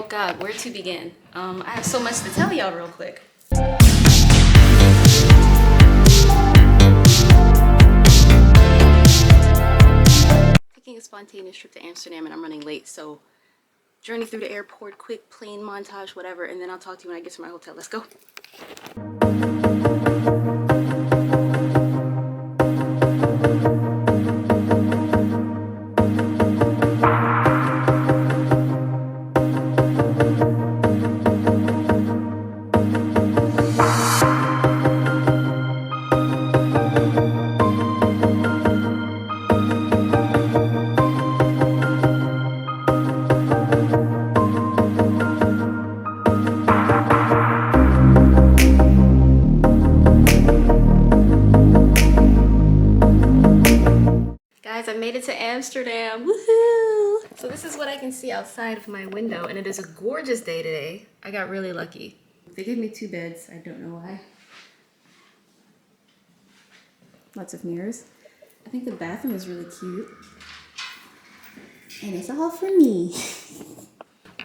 God, where to begin? I have so much to tell y'all real quick. Taking a spontaneous trip to Amsterdam and I'm running late, so journey through the airport, quick plane montage, whatever, and then I'll talk to you when I get to my hotel. Let's go. Guys, I made it to Amsterdam. Woohoo! So this is what I can see outside of my window, and it is a gorgeous day today. I got really lucky. They gave me 2 beds. I don't know why. Lots of mirrors. I think the bathroom is really cute. And it's all for me.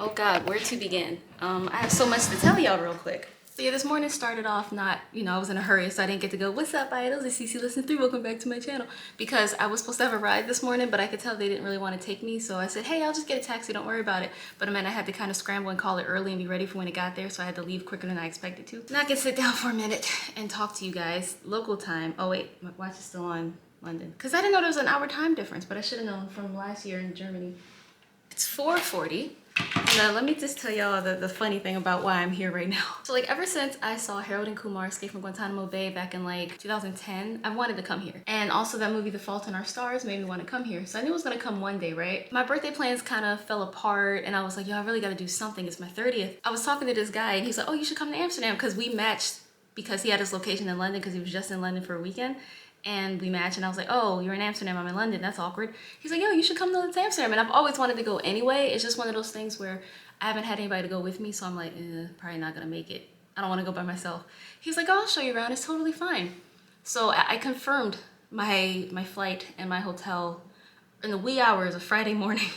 Oh God, where to begin? I have so much to tell y'all real quick. So yeah, this morning started off not, I was in a hurry, so I didn't get to go, what's up, idols? It's CC Listen 3, welcome back to my channel. Because I was supposed to have a ride this morning, but I could tell they didn't really want to take me. So I said, hey, I'll just get a taxi, don't worry about it. But I meant I had to kind of scramble and call it early and be ready for when it got there. So I had to leave quicker than I expected to. Now I can sit down for a minute and talk to you guys. Local time. Oh wait, my watch is still on London. Because I didn't know there was an hour time difference, but I should have known from last year in Germany. It's 4:40. Now let me just tell y'all the funny thing about why I'm here right now. So like ever since I saw Harold and Kumar Escape from Guantanamo Bay back in like 2010, I wanted to come here. And also that movie The Fault in Our Stars made me want to come here. So I knew it was gonna come one day, right? My birthday plans kind of fell apart and I was like, yo, I really gotta do something. It's my 30th. I was talking to this guy and he's like, oh, you should come to Amsterdam, because we matched, because he had his location in London because he was just in London for a weekend. And we matched and I was like, oh, you're in Amsterdam, I'm in London, that's awkward. He's like, yo, you should come to Amsterdam. And I've always wanted to go anyway. It's just one of those things where I haven't had anybody to go with me, so I'm like, probably not gonna make it. I don't wanna go by myself. He's like, oh, I'll show you around, it's totally fine. So I confirmed my flight and my hotel in the wee hours of Friday morning.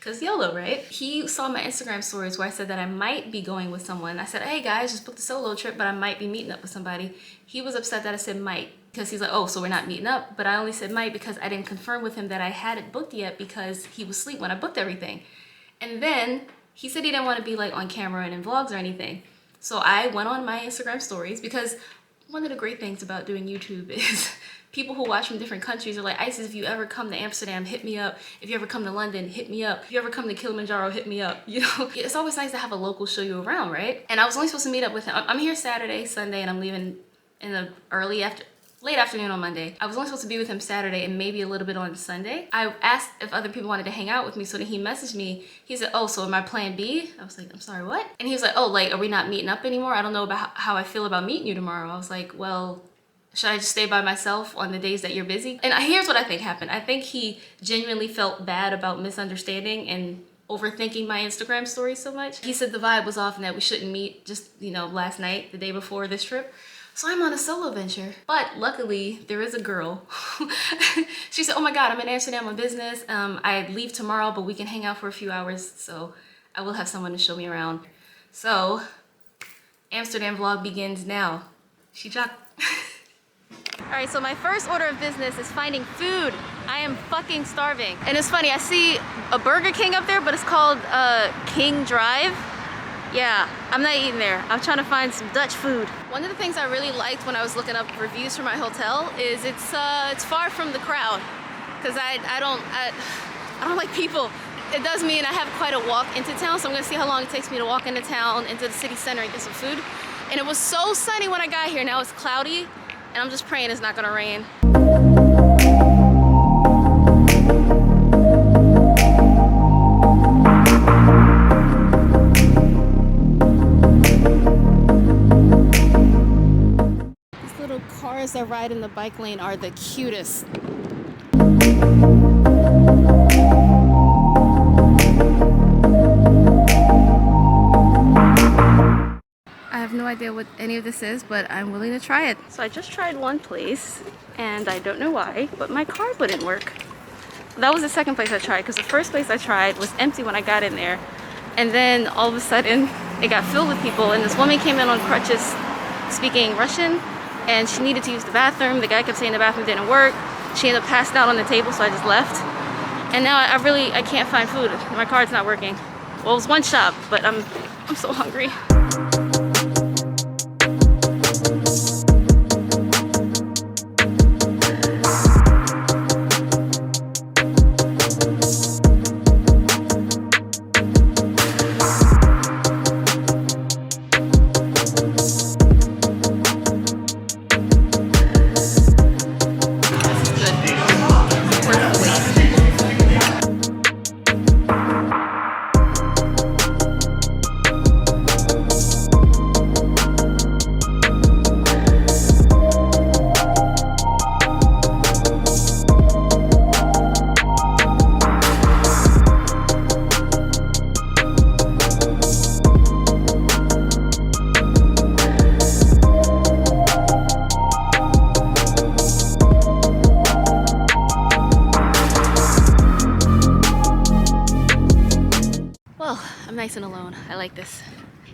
Cause YOLO, right? He saw my Instagram stories where I said that I might be going with someone. I said, hey guys, just booked a solo trip, but I might be meeting up with somebody. He was upset that I said might, because he's like, oh, so we're not meeting up. But I only said might because I didn't confirm with him that I hadn't booked yet because he was asleep when I booked everything. And then he said he didn't want to be like on camera and in vlogs or anything. So I went on my Instagram stories, because one of the great things about doing YouTube is people who watch from different countries are like, Isis, if you ever come to Amsterdam, hit me up. If you ever come to London, hit me up. If you ever come to Kilimanjaro, hit me up. You know, it's always nice to have a local show you around, right? And I was only supposed to meet up with him. I'm here Saturday, Sunday, and I'm leaving in the late afternoon on Monday. I was only supposed to be with him Saturday and maybe a little bit on Sunday. I asked if other people wanted to hang out with me, so then he messaged me. He said, oh, so am I plan B? I was like, I'm sorry, what? And he was like, oh, like, are we not meeting up anymore? I don't know about how I feel about meeting you tomorrow. I was like, well, should I just stay by myself on the days that you're busy? And here's what I think happened. I think he genuinely felt bad about misunderstanding and overthinking my Instagram stories so much. He said the vibe was off and that we shouldn't meet just, last night, the day before this trip. So I'm on a solo venture. But luckily, there is a girl. She said, oh my God, I'm in Amsterdam on business. I leave tomorrow, but we can hang out for a few hours. So I will have someone to show me around. So Amsterdam vlog begins now. She dropped. All right, so my first order of business is finding food. I am fucking starving. And it's funny, I see a Burger King up there, but it's called King Drive. Yeah, I'm not eating there. I'm trying to find some Dutch food. One of the things I really liked when I was looking up reviews for my hotel is it's far from the crowd, because I don't like people. It does mean I have quite a walk into town, so I'm gonna see how long it takes me to walk into town, into the city center, and get some food. And it was so sunny when I got here. Now it's cloudy, and I'm just praying it's not gonna rain. Cars that ride in the bike lane are the cutest. I have no idea what any of this is, but I'm willing to try it. So I just tried one place, and I don't know why, but my card wouldn't work. That was the second place I tried, because the first place I tried was empty when I got in there. And then all of a sudden it got filled with people, and this woman came in on crutches speaking Russian, and she needed to use the bathroom. The guy kept saying the bathroom didn't work. She ended up passed out on the table, so I just left. And now I can't find food. My card's not working. Well, it was one shop, but I'm so hungry. Well, I'm nice and alone. I like this.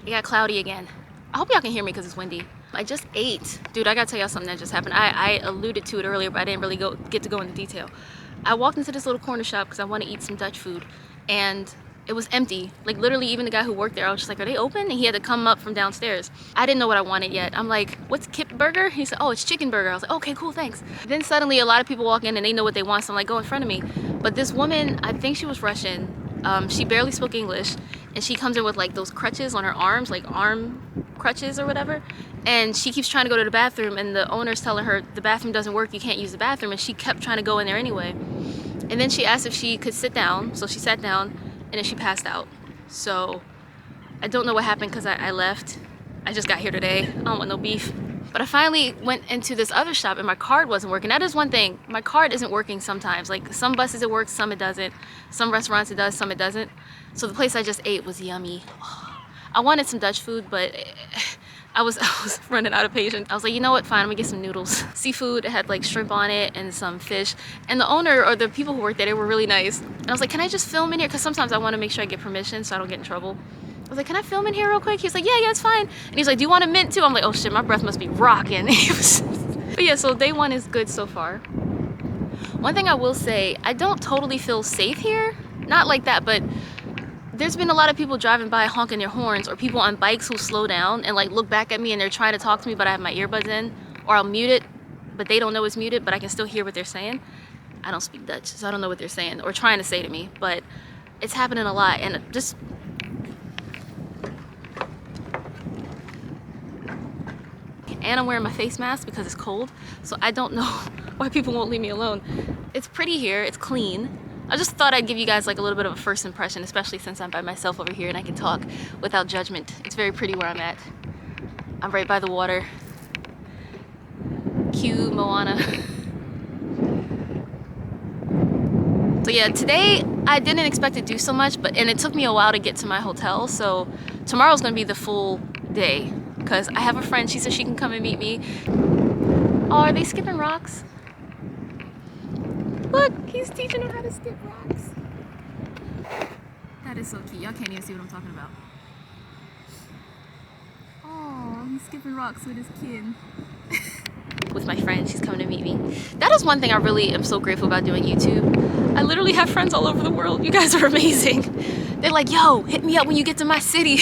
It got cloudy again. I hope y'all can hear me because it's windy. I just ate. Dude, I gotta tell y'all something that just happened. I alluded to it earlier, but I didn't really get to go into detail. I walked into this little corner shop because I want to eat some Dutch food, and it was empty. Like literally, even the guy who worked there, I was just like, are they open? And he had to come up from downstairs. I didn't know what I wanted yet. I'm like, what's Kip Burger? He said, oh, it's chicken burger. I was like, okay, cool, thanks. Then suddenly a lot of people walk in and they know what they want, so I'm like, go in front of me. But this woman, I think she was Russian. She barely spoke English, and she comes in with like those crutches on her arms, like arm crutches or whatever, and she keeps trying to go to the bathroom, and the owner's telling her the bathroom doesn't work, you can't use the bathroom, and she kept trying to go in there anyway. And then she asked if she could sit down, so she sat down, and then she passed out. So I don't know what happened because I left. I just got here today. I don't want no beef. But I finally went into this other shop and my card wasn't working. That is one thing. My card isn't working sometimes. Like some buses it works, some it doesn't. Some restaurants it does, some it doesn't. So the place I just ate was yummy. I wanted some Dutch food, but I was running out of patience. I was like, you know what, fine, I'm gonna get some noodles. Seafood, it had like shrimp on it and some fish. And the owner or the people who worked there, they were really nice. And I was like, can I just film in here? Because sometimes I want to make sure I get permission so I don't get in trouble. I was like, can I film in here real quick? He was like, yeah, it's fine. And he's like, do you want a mint too? I'm like, oh shit, my breath must be rocking. But yeah, so day one is good so far. One thing I will say, I don't totally feel safe here. Not like that, but there's been a lot of people driving by honking their horns, or people on bikes who slow down and like look back at me and they're trying to talk to me, but I have my earbuds in, or I'll mute it, but they don't know it's muted, but I can still hear what they're saying. I don't speak Dutch, so I don't know what they're saying or trying to say to me, but it's happening a lot. And just and I'm wearing my face mask because it's cold, so I don't know why people won't leave me alone. It's pretty here, it's clean. I just thought I'd give you guys like a little bit of a first impression, especially since I'm by myself over here and I can talk without judgment. It's very pretty where I'm at. I'm right by the water. Cue Moana. So yeah, today I didn't expect to do so much, and it took me a while to get to my hotel, so tomorrow's gonna be the full day. Because I have a friend, she said she can come and meet me. Oh, are they skipping rocks? Look, he's teaching her how to skip rocks. That is so cute. Y'all can't even see what I'm talking about. Oh, he's skipping rocks with his kid. With my friend, she's coming to meet me. That is one thing I really am so grateful about doing YouTube. I literally have friends all over the world. You guys are amazing. They're like, yo, hit me up when you get to my city.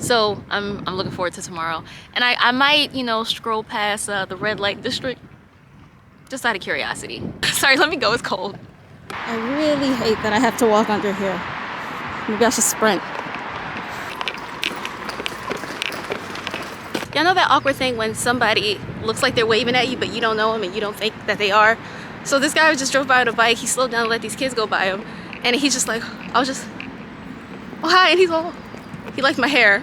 So I'm looking forward to tomorrow. And I might, you know, stroll past the red light district just out of curiosity. Sorry, let me go, it's cold. I really hate that I have to walk under here. Maybe I should sprint. Y'all know that awkward thing when somebody looks like they're waving at you, but you don't know them and you don't think that they are? So this guy just drove by on a bike, he slowed down and let these kids go by him. And he's just like, I was just, oh hi, and he's all, he liked my hair.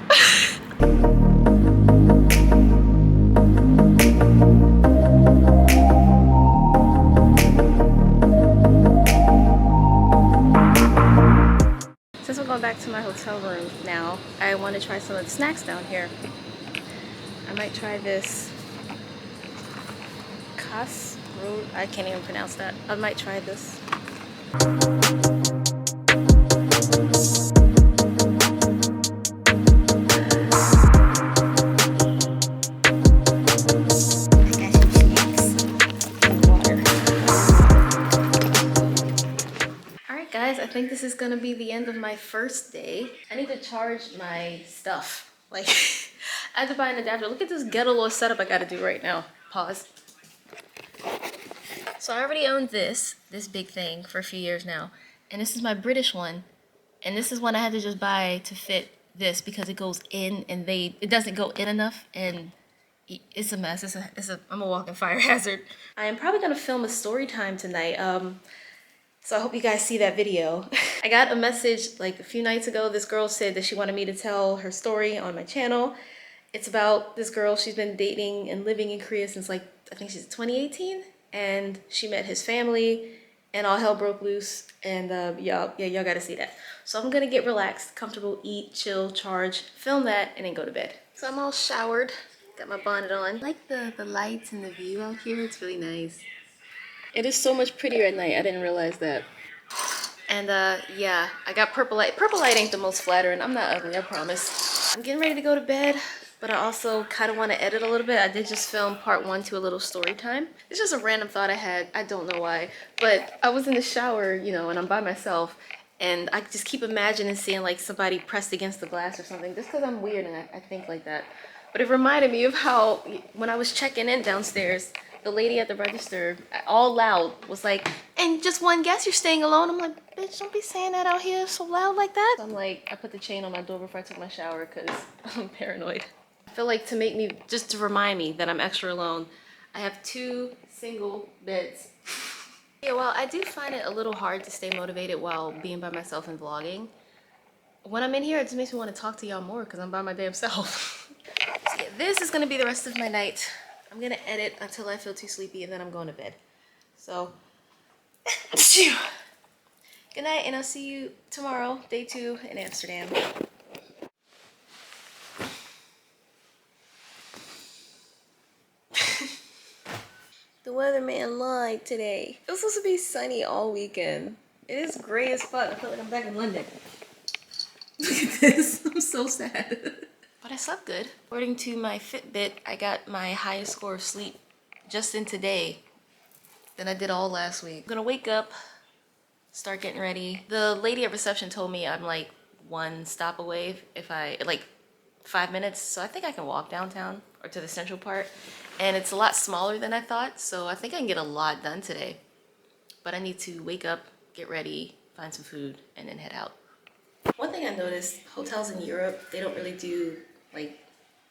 Since we're going back to my hotel room now, I want to try some of the snacks down here. I might try this Kas road. I can't even pronounce that. I might try this. my first day. I need to charge my stuff. Like, I had to buy an adapter. Look at this ghetto little setup I gotta do right now. Pause. So I already owned this big thing for a few years now. And this is my British one. And this is one I had to just buy to fit this because it goes in and it doesn't go in enough, and it's a mess. I'm a walking fire hazard. I am probably gonna film a story time tonight. So I hope you guys see that video. I got a message like a few nights ago. This girl said that she wanted me to tell her story on my channel. It's about this girl. She's been dating and living in Korea since like, I think she's 2018. And she met his family and all hell broke loose. And y'all gotta see that. So I'm gonna get relaxed, comfortable, eat, chill, charge, film that, and then go to bed. So I'm all showered, got my bonnet on. I like the lights and the view out here. It's really nice. It is so much prettier at night. I didn't realize that. And yeah, I got purple light. Purple light ain't the most flattering. I'm not ugly, I promise. I'm getting ready to go to bed, but I also kind of want to edit a little bit. I did just film part 1 to a little story time. It's just a random thought I had. I don't know why, but I was in the shower, you know, and I'm by myself, and I just keep imagining seeing like somebody pressed against the glass or something, just because I'm weird and I think like that. But it reminded me of how when I was checking in downstairs, the lady at the register, all loud, was like, "And just one guest, you're staying alone?" I'm like, bitch, don't be saying that out here so loud like that. So I'm like, I put the chain on my door before I took my shower because I'm paranoid. I feel like just to remind me that I'm extra alone, I have 2 single beds. Yeah, well, I do find it a little hard to stay motivated while being by myself and vlogging. When I'm in here, it just makes me want to talk to y'all more because I'm by my damn self. So yeah, this is gonna be the rest of my night. I'm gonna edit until I feel too sleepy and then I'm going to bed. So, good night, and I'll see you tomorrow, day 2 in Amsterdam. The weatherman lied today. It was supposed to be sunny all weekend. It is gray as fuck. I feel like I'm back in London. Look at this. I'm so sad. But I slept good. According to my Fitbit, I got my highest score of sleep just in today than I did all last week. I'm gonna wake up, start getting ready. The lady at reception told me I'm like 1 stop away if I, like 5 minutes. So I think I can walk downtown or to the central part. And it's a lot smaller than I thought. So I think I can get a lot done today. But I need to wake up, get ready, find some food, and then head out. One thing I noticed, hotels in Europe, they don't really do like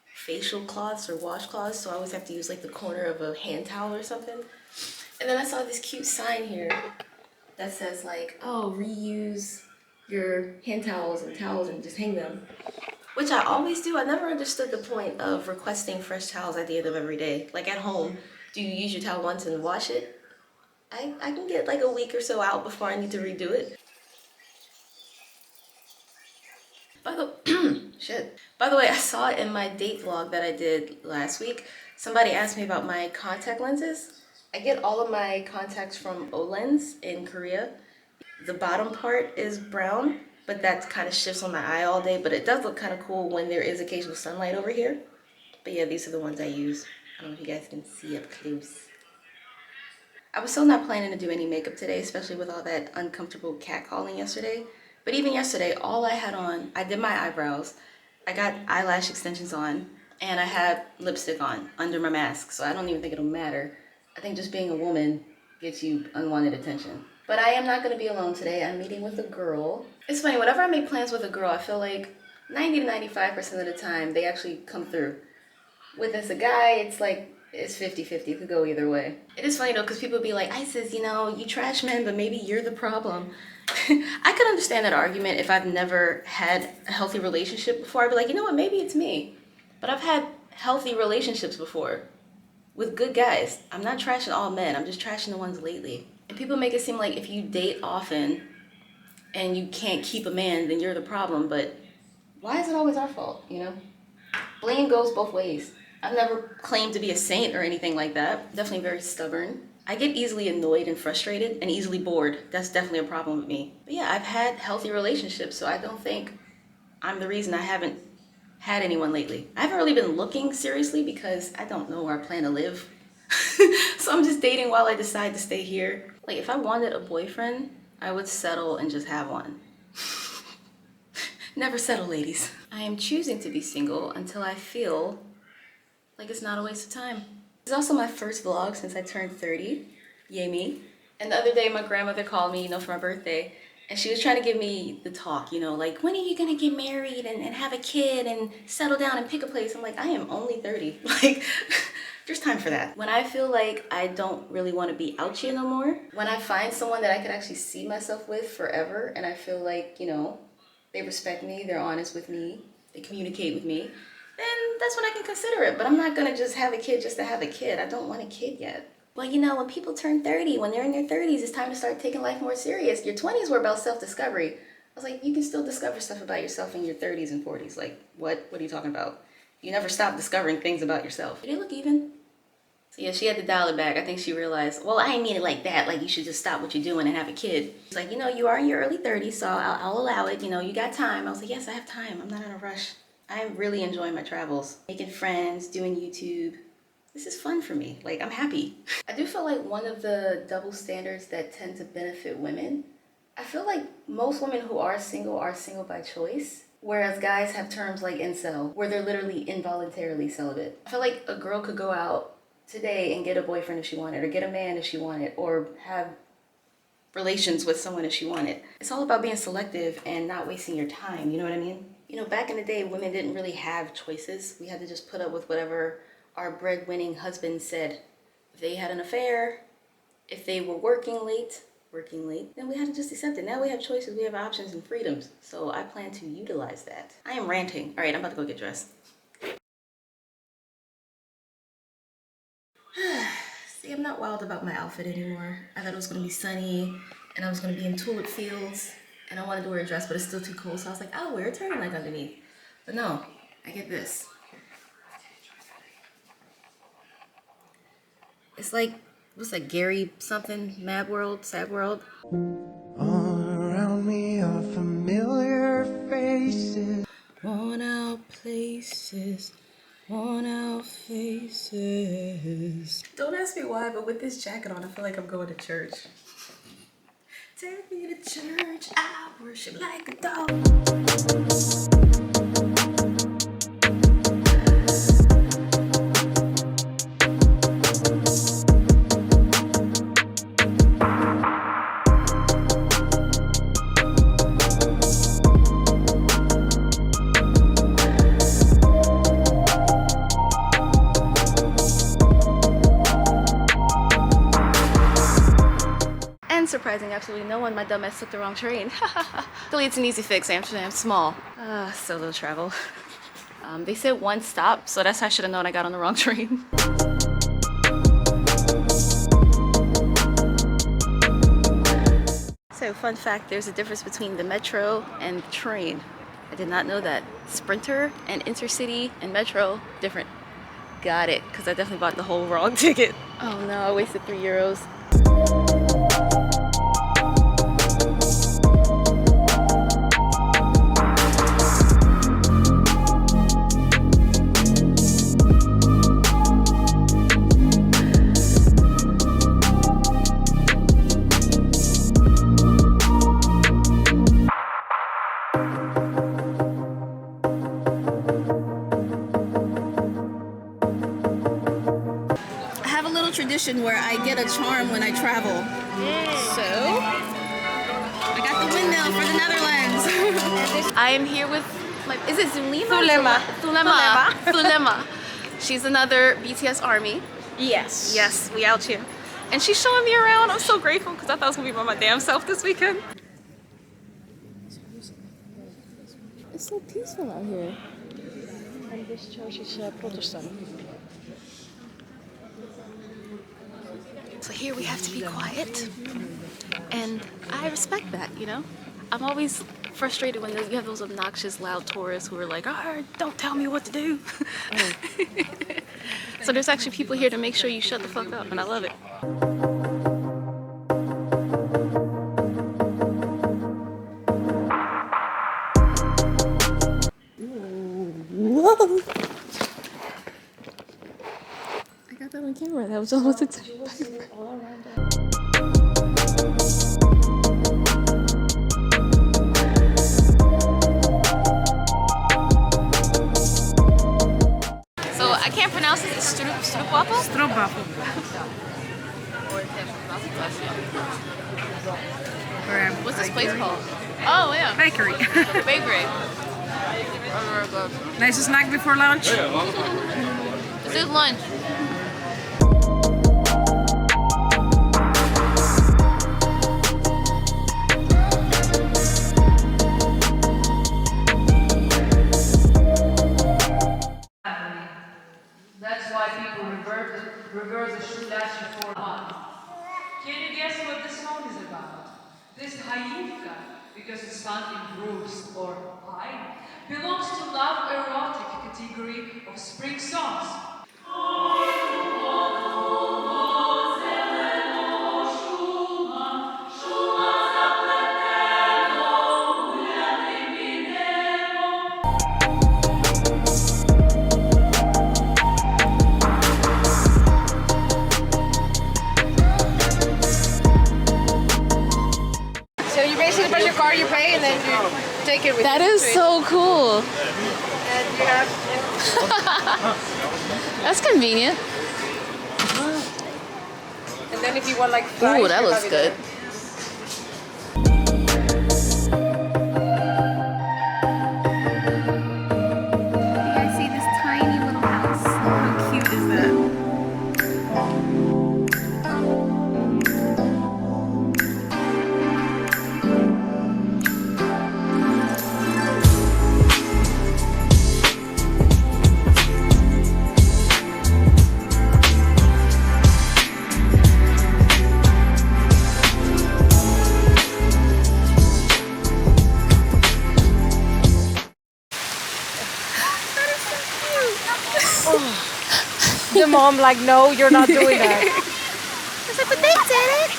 facial cloths or washcloths, so I always have to use like the corner of a hand towel or something. And then I saw this cute sign here that says like, oh, reuse your hand towels and just hang them. Which I always do. I never understood the point of requesting fresh towels at the end of every day. Like at home, do you use your towel once and wash it? I can get like a week or so out before I need to redo it. By the way, I saw it in my date vlog that I did last week. Somebody asked me about my contact lenses. I get all of my contacts from Olens in Korea. The bottom part is brown, but that kind of shifts on my eye all day, but it does look kind of cool when there is occasional sunlight over here. But yeah, these are the ones I use. I don't know if you guys can see up close. I was still not planning to do any makeup today, especially with all that uncomfortable catcalling yesterday. But even yesterday, all I had on, I did my eyebrows, I got eyelash extensions on, and I had lipstick on under my mask, so I don't even think it'll matter. I think just being a woman gets you unwanted attention. But I am not going to be alone today. I'm meeting with a girl. It's funny, whenever I make plans with a girl, I feel like 90 to 95% of the time, they actually come through. With as a guy, it's like, it's 50-50, it could go either way. It is funny though, because people be like, Isis, you know, you trash men, but maybe you're the problem. I could understand that argument if I've never had a healthy relationship before. I'd be like, you know what, maybe it's me. But I've had healthy relationships before with good guys. I'm not trashing all men, I'm just trashing the ones lately. And people make it seem like if you date often and you can't keep a man, then you're the problem. But why is it always our fault, you know? Blame goes both ways. I've never claimed to be a saint or anything like that. Definitely very stubborn. I get easily annoyed and frustrated and easily bored. That's definitely a problem with me. But yeah, I've had healthy relationships, so I don't think I'm the reason I haven't had anyone lately. I haven't really been looking seriously because I don't know where I plan to live. So I'm just dating while I decide to stay here. Like if I wanted a boyfriend, I would settle and just have one. Never settle, ladies. I am choosing to be single until I feel like it's not a waste of time. This is also my first vlog since I turned 30. Yay me. And the other day my grandmother called me, for my birthday, and she was trying to give me the talk, like, when are you gonna get married and have a kid and settle down and pick a place? I'm like, I am only 30. Like, there's time for that. When I feel like I don't really want to be out here no more, when I find someone that I could actually see myself with forever, and I feel like, they respect me, they're honest with me, they communicate with me, then that's when I can consider it. But I'm not gonna just have a kid just to have a kid. I don't want a kid yet. Well, when people turn 30, when they're in their 30s, it's time to start taking life more serious. Your 20s were about self-discovery. I was like, you can still discover stuff about yourself in your 30s and 40s. Like, what are you talking about? You never stop discovering things about yourself. Did it look even? So yeah, she had to dial it back. I think she realized, well, I ain't mean it like that. Like, you should just stop what you're doing and have a kid. She's like, you are in your early 30s, so I'll allow it. You got time. I was like, yes, I have time. I'm not in a rush. I'm really enjoying my travels. Making friends, doing YouTube. This is fun for me. Like, I'm happy. I do feel like one of the double standards that tend to benefit women, I feel like most women who are single by choice, whereas guys have terms like incel, where they're literally involuntarily celibate. I feel like a girl could go out today and get a boyfriend if she wanted, or get a man if she wanted, or have relations with someone if she wanted. It's all about being selective and not wasting your time, you know what I mean? Back in the day, women didn't really have choices. We had to just put up with whatever our breadwinning husband said. If they had an affair, if they were working late, then we had to just accept it. Now we have choices, we have options and freedoms. So I plan to utilize that. I am ranting. All right, I'm about to go get dressed. See, I'm not wild about my outfit anymore. I thought it was gonna be sunny and I was gonna be in tulip fields and I wanted to wear a dress, but it's still too cold. So I was like, I'll wear a turtleneck underneath. But no, I get this. It's like, what's that, Gary something? Mad World? Sad World? All around me are familiar faces. Worn out places. Worn out faces. Don't ask me why, but with this jacket on, I feel like I'm going to church. Take me to church, I worship like a dog. Surprising absolutely no one, my dumbass took the wrong train. Luckily it's an easy fix. Amsterdam's small. Solo travel. They said one stop, so that's how I should have known I got on the wrong train. So fun fact, there's a difference between the metro and the train. I did not know that. Sprinter and Intercity and Metro, different. Got it, because I definitely bought the whole wrong ticket. Oh no, I wasted €3. Tradition where I get a charm when I travel. So I got the windmill for the Netherlands. I am here with is it Zulema? Zulema. She's another BTS army. Yes, we out here. And she's showing me around. I'm so grateful because I thought I was gonna be by my damn self this weekend. It's so peaceful out here. And this church is Protestant. So here we have to be quiet, and I respect that, I'm always frustrated when you have those obnoxious, loud tourists who are like, oh, don't tell me what to do. Oh. So there's actually people here to make sure you shut the fuck up, and I love it. Whoa! I got that on camera. That was almost a pronounce it? Stroopwafel? Stroopwafel. What's this place called? Oh, yeah. Bakery. Bakery. Nice snack before lunch. This is lunch. That's why people reverse the shoe latch before one. Can you guess what this song is about? This Hayivka, because it's found in Bruce or High, belongs to love erotic category of spring songs. So you basically put your car, you pay, and then you take it with That you. is so cool. And you have. That's convenient. And then if you want like fries, Ooh, that you looks have it good. there. You guys see this tiny little house? How cute is that? The mom like, no, you're not doing that. It's like, but they did it.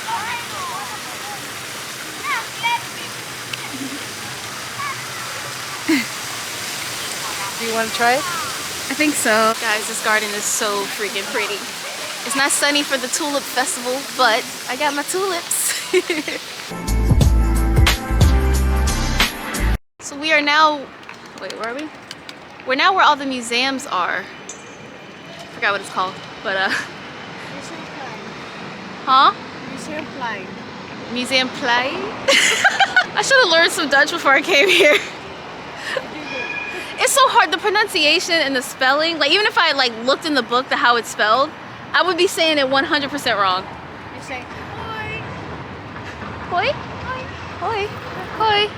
Do you want to try it? I think so. Guys, this garden is so freaking pretty. It's not sunny for the tulip festival, but I got my tulips. So we are now, wait, where are we? We're now where all the museums are. Forgot what it's called, but huh? Museum Plein. Museum play. I should have learned some Dutch before I came here. It's so hard, the pronunciation and the spelling. Like even if I like looked in the book to how it's spelled, I would be saying it 100% wrong. You say, Hoi? Hoi. Hoi.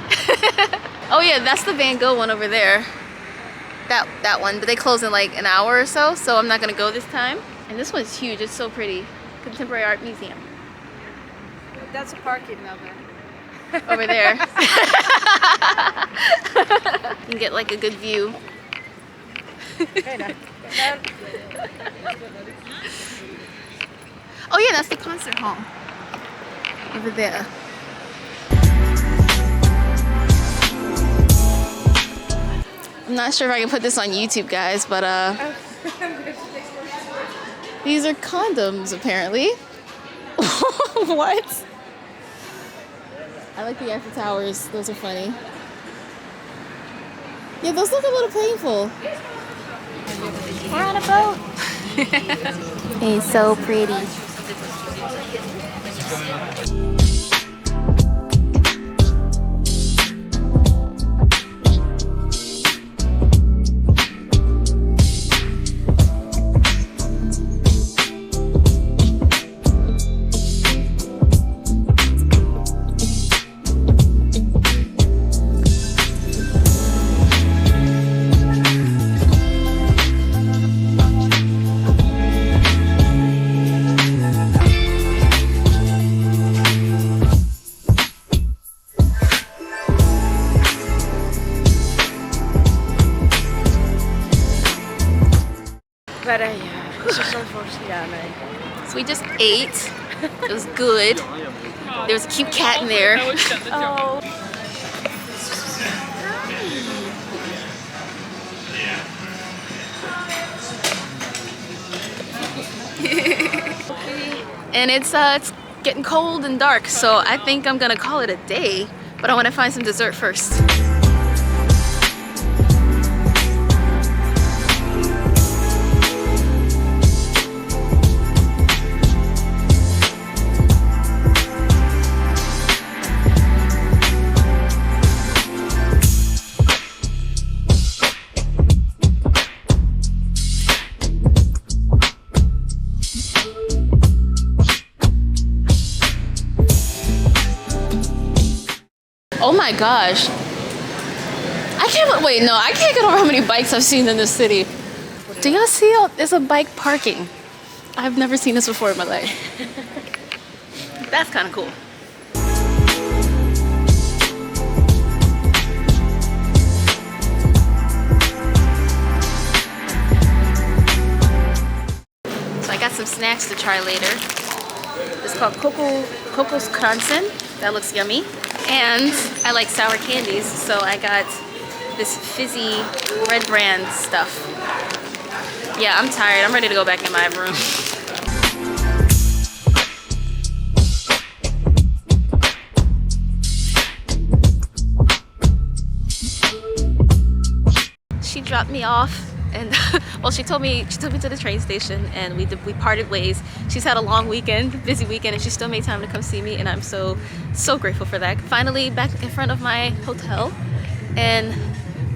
Oh yeah, that's the Van Gogh one over there. That one, but they close in like an hour or so, so I'm not gonna go this time. And this one's huge, it's so pretty. Contemporary Art Museum. that's a parking now there. Over there. You can get like a good view. Oh yeah, that's the concert hall. Over there. I'm not sure if I can put this on YouTube, guys, but these are condoms apparently. What? I like the Eiffel Towers, those are funny. Yeah, those look a little painful. We're on a boat. It's so pretty. But yeah, this is so forced. Yeah, no. So we just ate. It was good. There was a cute cat in there. Oh. And it's getting cold and dark, so I think I'm gonna call it a day. But I want to find some dessert first. my gosh. Wait, no, I can't get over how many bikes I've seen in this city. Do y'all see there's a bike parking? I've never seen this before in my life. That's kind of cool. So I got some snacks to try later. It's called Coco's Kransen. That looks yummy. And I like sour candies, so I got this fizzy Red Brand stuff. Yeah, I'm tired. I'm ready to go back in my room. She dropped me off, and well, she took me to the train station, and we parted ways. She's had a long weekend, busy weekend, and she still made time to come see me, and I'm so grateful for that. Finally back in front of my hotel, and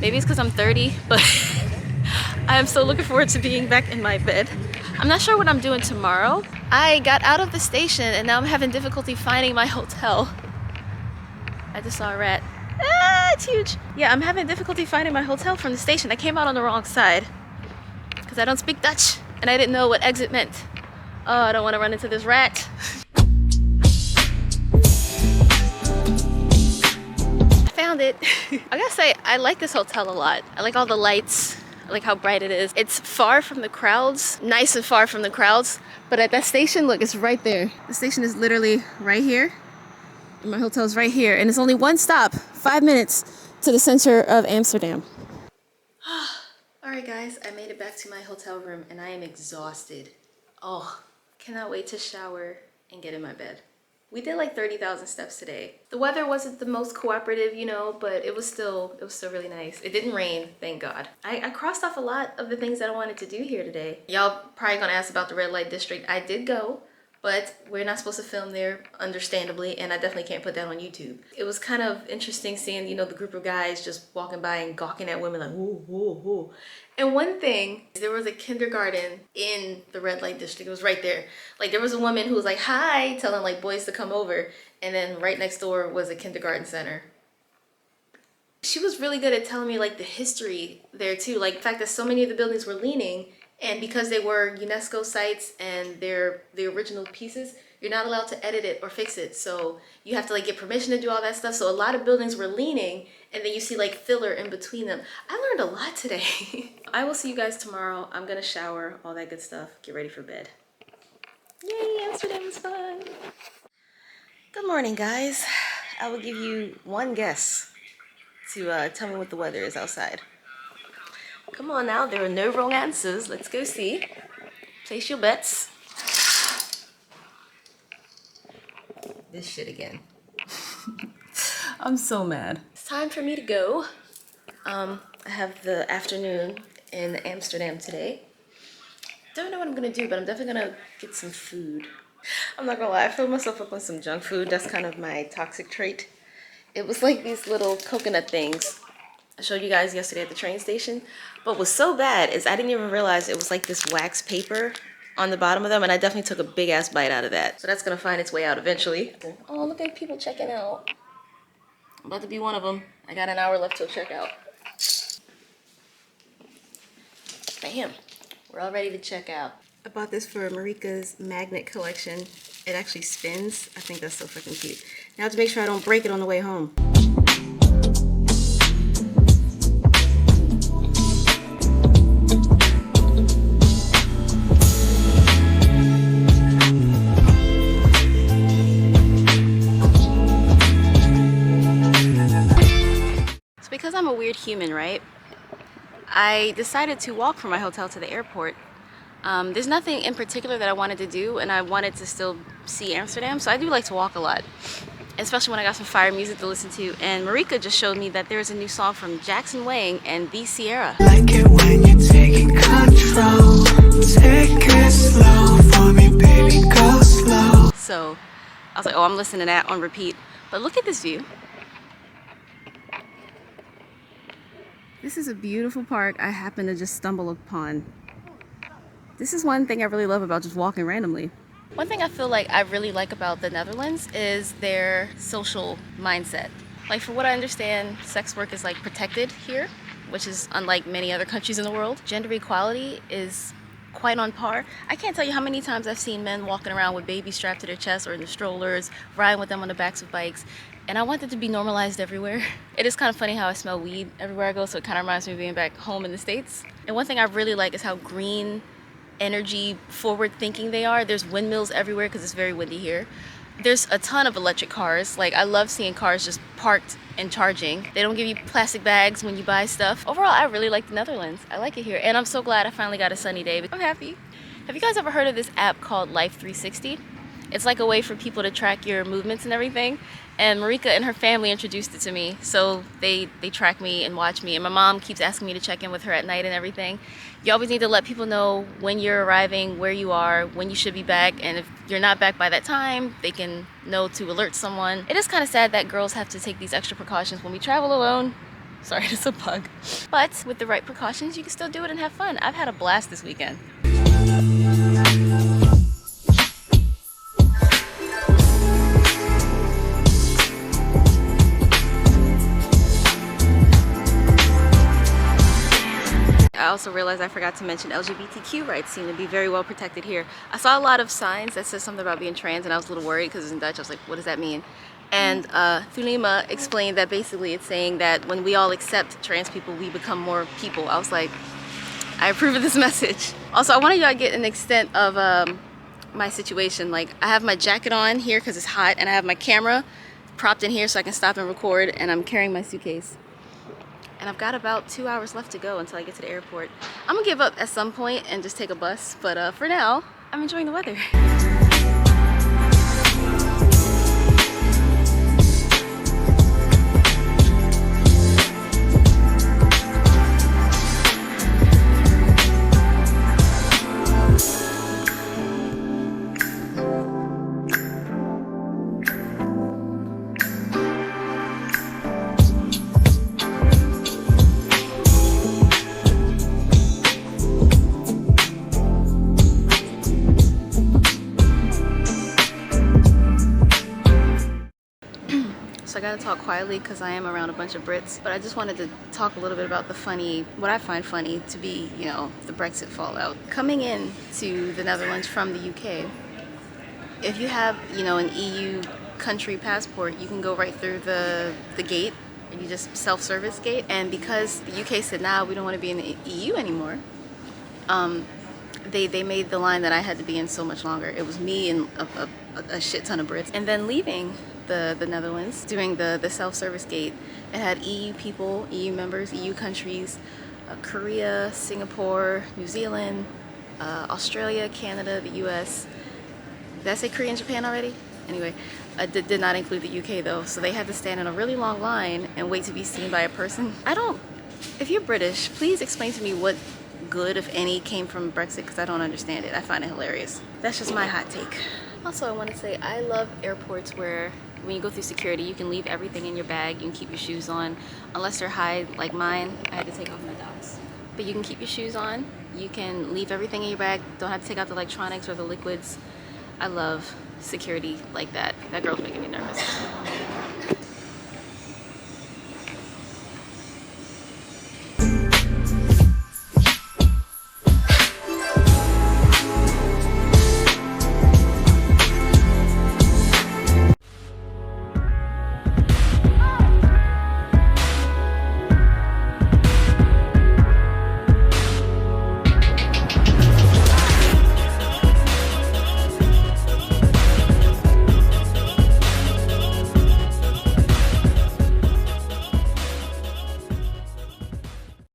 maybe it's because I'm 30, but I'm so looking forward to being back in my bed. I'm not sure what I'm doing tomorrow. I got out of the station, and now I'm having difficulty finding my hotel. I just saw a rat. Ah, it's huge. Yeah, I'm having difficulty finding my hotel from the station. I came out on the wrong side because I don't speak Dutch and I didn't know what exit meant. Oh, I don't want to run into this rat. I found it. I gotta say, I like this hotel a lot. I like all the lights. I like how bright it is. It's far from the crowds, nice and far from the crowds. But at that station, look, it's right there. The station is literally right here. My hotel's right here, and it's only one stop, 5 minutes to the center of Amsterdam. All right, guys, I made it back to my hotel room, and I am exhausted. Oh, cannot wait to shower and get in my bed. We did like 30,000 steps today. The weather wasn't the most cooperative, you know, but it was still really nice. It didn't rain, thank God. I crossed off a lot of the things that I wanted to do here today. Y'all probably gonna ask about the red light district. I did go. But we're not supposed to film there, understandably, and I definitely can't put that on YouTube. It was kind of interesting seeing, you know, the group of guys just walking by and gawking at women like, whoo, whoo, whoo. And one thing, there was a kindergarten in the red light district. It was right there. Like, there was a woman who was like, hi, telling like boys to come over. And then right next door was a kindergarten center. She was really good at telling me like the history there too. Like the fact that so many of the buildings were leaning, and because they were UNESCO sites and they're the original pieces, you're not allowed to edit it or fix it. So you have to like get permission to do all that stuff. So a lot of buildings were leaning, and then you see like filler in between them. I learned a lot today. I will see you guys tomorrow. I'm gonna shower, all that good stuff, get ready for bed. Yay, Amsterdam is fun. Good morning, guys. I will give you one guess to tell me what the weather is outside. Come on now, there are no wrong answers. Let's go see. Place your bets. This shit again. I'm so mad. It's time for me to go. I have the afternoon in Amsterdam today. Don't know what I'm gonna do, but I'm definitely gonna get some food. I'm not gonna lie, I filled myself up on some junk food. That's kind of my toxic trait. It was like these little coconut things I showed you guys yesterday at the train station. But what's so bad is I didn't even realize it was like this wax paper on the bottom of them, and I definitely took a big ass bite out of that. So that's gonna find its way out eventually. Oh, look at people checking out. I'm about to be one of them. I got an hour left till checkout. Bam, we're all ready to check out. I bought this for Marika's magnet collection. It actually spins. I think that's so freaking cute. Now I have to make sure I don't break it on the way home. Because I'm a weird human, right? I decided to walk from my hotel to the airport. There's nothing in particular that I wanted to do, and I wanted to still see Amsterdam, so I do like to walk a lot, especially when I got some fire music to listen to. And Marika just showed me that there's a new song from Jackson Wang and B. Sierra. Like it when you're taking control. Take it slow for me, baby, go slow. So I was like, oh, I'm listening to that on repeat. But look at this view. This is a beautiful park I happened to just stumble upon. This is one thing I really love about just walking randomly. One thing I feel like I really like about the Netherlands is their social mindset. Like, for what I understand, sex work is like protected here, which is unlike many other countries in the world. Gender equality is quite on par. I can't tell you how many times I've seen men walking around with babies strapped to their chests or in the strollers, riding with them on the backs of bikes, and I want it to be normalized everywhere. It is kind of funny how I smell weed everywhere I go, so it kind of reminds me of being back home in the States. And one thing I really like is how green, energy, forward thinking they are. There's windmills everywhere because it's very windy here. There's a ton of electric cars. Like, I love seeing cars just parked and charging. They don't give you plastic bags when you buy stuff. Overall, I really like the Netherlands. I like it here, and I'm so glad I finally got a sunny day. I'm happy. Have you guys ever heard of this app called Life 360? It's like a way for people to track your movements and everything. And Marika and her family introduced it to me. So they track me and watch me. And my mom keeps asking me to check in with her at night and everything. You always need to let people know when you're arriving, where you are, when you should be back. And if you're not back by that time, they can know to alert someone. It is kind of sad that girls have to take these extra precautions when we travel alone. Sorry, it's a bug. But with the right precautions, you can still do it and have fun. I've had a blast this weekend. I also realized I forgot to mention LGBTQ rights seem to be very well protected here. I saw a lot of signs that said something about being trans, and I was a little worried because it's in Dutch. I was like, what does that mean? And Thulima explained that basically it's saying that when we all accept trans people, we become more people. I was like, I approve of this message. Also, I wanted y'all to get an extent of my situation. Like, I have my jacket on here because it's hot, and I have my camera propped in here so I can stop and record, and I'm carrying my suitcase. And I've got about 2 hours left to go until I get to the airport. I'm gonna give up at some point and just take a bus, but for now, I'm enjoying the weather. So I gotta talk quietly because I am around a bunch of Brits, but I just wanted to talk a little bit about the funny, what I find funny to be, you know, the Brexit fallout. Coming in to the Netherlands from the UK, if you have, you know, an EU country passport, you can go right through the gate, and you just self-service gate. And because the UK said, nah, we don't want to be in the EU anymore, they made the line that I had to be in so much longer. It was me and a shit ton of Brits. And then leaving the Netherlands, doing the self-service gate, it had EU people, EU members, EU countries, Korea, Singapore, New Zealand, Australia, Canada, the US. Did I say Korea and Japan already? Anyway, did not include the UK though, so they had to stand in a really long line and wait to be seen by a person. If you're British, please explain to me what good, if any, came from Brexit, because I don't understand it. I find it hilarious. That's just my hot take. Also, I want to say I love airports where when you go through security, you can leave everything in your bag. You can keep your shoes on, unless they're high like mine. I had to take off my docs. But you can keep your shoes on. You can leave everything in your bag. Don't have to take out the electronics or the liquids. I love security like that. That girl's making me nervous.